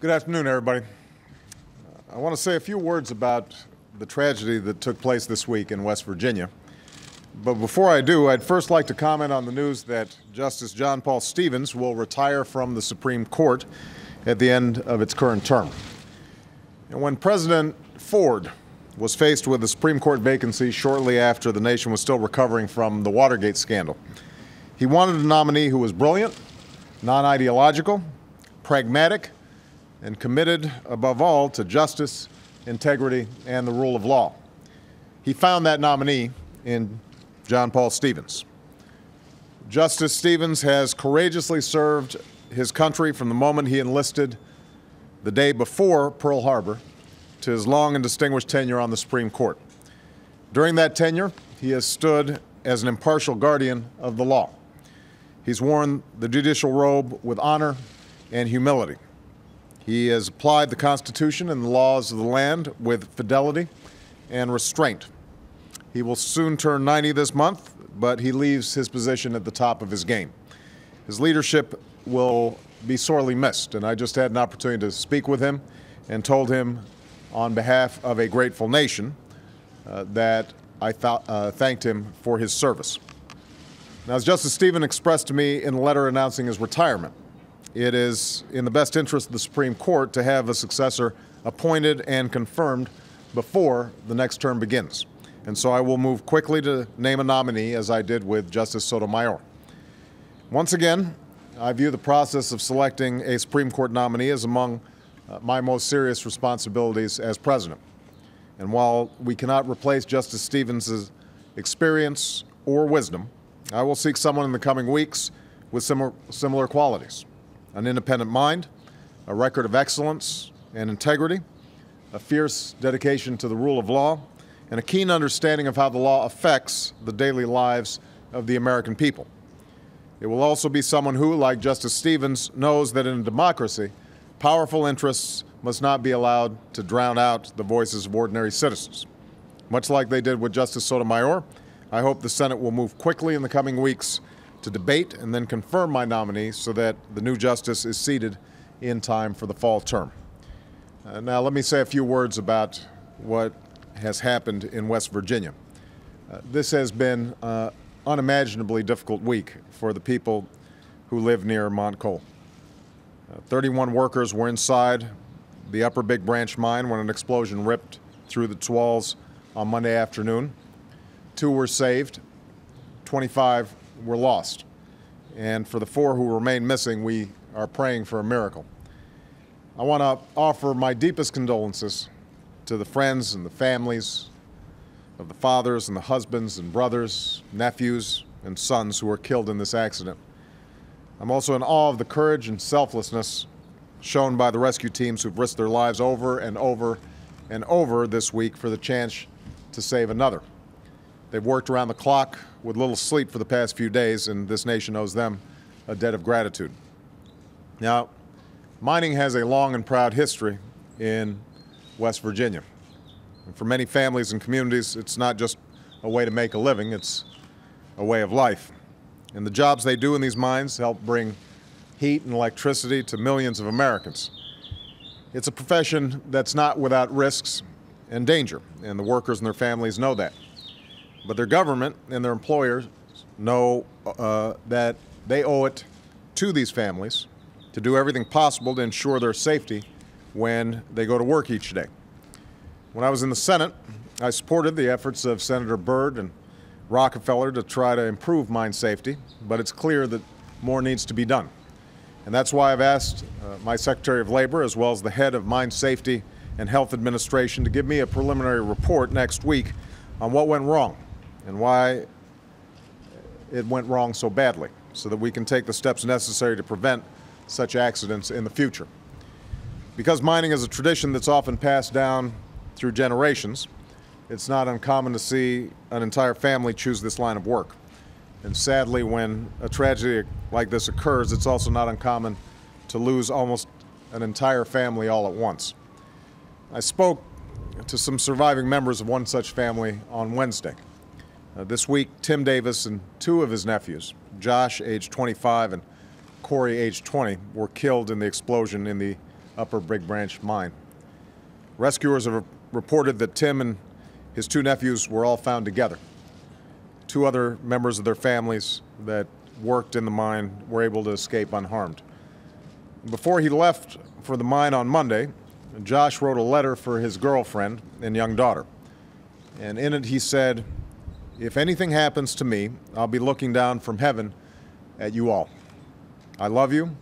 Good afternoon, everybody. I want to say a few words about the tragedy that took place this week in West Virginia. But before I do, I'd first like to comment on the news that Justice John Paul Stevens will retire from the Supreme Court at the end of its current term. And when President Ford was faced with the Supreme Court vacancy shortly after the nation was still recovering from the Watergate scandal, he wanted a nominee who was brilliant, non-ideological, pragmatic, and committed, above all, to justice, integrity, and the rule of law. He found that nominee in John Paul Stevens. Justice Stevens has courageously served his country from the moment he enlisted the day before Pearl Harbor to his long and distinguished tenure on the Supreme Court. During that tenure, he has stood as an impartial guardian of the law. He's worn the judicial robe with honor and humility. He has applied the Constitution and the laws of the land with fidelity and restraint. He will soon turn 90 this month, but he leaves his position at the top of his game. His leadership will be sorely missed, and I just had an opportunity to speak with him and told him on behalf of a grateful nation that I thanked him for his service. Now, as Justice Stevens expressed to me in a letter announcing his retirement, it is in the best interest of the Supreme Court to have a successor appointed and confirmed before the next term begins. And so I will move quickly to name a nominee, as I did with Justice Sotomayor. Once again, I view the process of selecting a Supreme Court nominee as among my most serious responsibilities as president. And while we cannot replace Justice Stevens' experience or wisdom, I will seek someone in the coming weeks with similar qualities: an independent mind, a record of excellence and integrity, a fierce dedication to the rule of law, and a keen understanding of how the law affects the daily lives of the American people. It will also be someone who, like Justice Stevens, knows that in a democracy, powerful interests must not be allowed to drown out the voices of ordinary citizens. Much like they did with Justice Sotomayor, I hope the Senate will move quickly in the coming weeks to debate and then confirm my nominee so that the new justice is seated in time for the fall term. Now, let me say a few words about what has happened in West Virginia. This has been an unimaginably difficult week for the people who live near Mount Cole. 31 workers were inside the Upper Big Branch mine when an explosion ripped through its walls on Monday afternoon. 2 were saved, 25 were lost. And for the 4 who remain missing, we are praying for a miracle. I want to offer my deepest condolences to the friends and the families of the fathers and the husbands and brothers, nephews, and sons who were killed in this accident. I'm also in awe of the courage and selflessness shown by the rescue teams who've risked their lives over and over and over this week for the chance to save another. They've worked around the clock with little sleep for the past few days, and this nation owes them a debt of gratitude. Now, mining has a long and proud history in West Virginia. And for many families and communities, it's not just a way to make a living, it's a way of life. And the jobs they do in these mines help bring heat and electricity to millions of Americans. It's a profession that's not without risks and danger, and the workers and their families know that. But their government and their employers know that they owe it to these families to do everything possible to ensure their safety when they go to work each day. When I was in the Senate, I supported the efforts of Senator Byrd and Rockefeller to try to improve mine safety, but it's clear that more needs to be done. And that's why I've asked my Secretary of Labor, as well as the head of Mine Safety and Health Administration, to give me a preliminary report next week on what went wrong and why it went wrong so badly, so that we can take the steps necessary to prevent such accidents in the future. Because mining is a tradition that's often passed down through generations, it's not uncommon to see an entire family choose this line of work. And sadly, when a tragedy like this occurs, it's also not uncommon to lose almost an entire family all at once. I spoke to some surviving members of one such family on Wednesday. This week, Tim Davis and 2 of his nephews, Josh, age 25, and Corey, age 20, were killed in the explosion in the Upper Big Branch mine. Rescuers have reported that Tim and his two nephews were all found together. Two other members of their families that worked in the mine were able to escape unharmed. Before he left for the mine on Monday, Josh wrote a letter for his girlfriend and young daughter. And in it he said, "If anything happens to me, I'll be looking down from heaven at you all. I love you.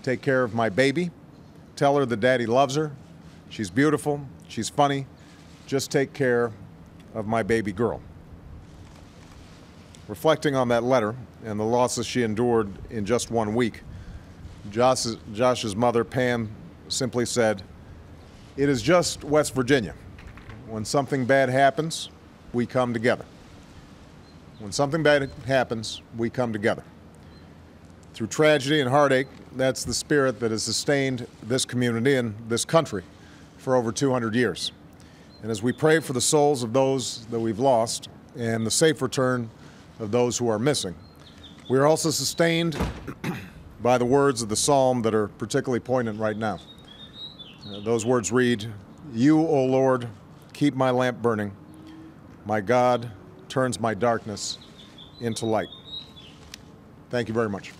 Take care of my baby. Tell her that Daddy loves her. She's beautiful. She's funny. Just take care of my baby girl." Reflecting on that letter and the losses she endured in just 1 week, Josh's mother, Pam, simply said, "It is just West Virginia. When something bad happens, we come together. When something bad happens, we come together." Through tragedy and heartache, that's the spirit that has sustained this community and this country for over 200 years. And as we pray for the souls of those that we've lost and the safe return of those who are missing, we are also sustained by the words of the psalm that are particularly poignant right now. Those words read, "You, O Lord, keep my lamp burning. My God turns my darkness into light." Thank you very much.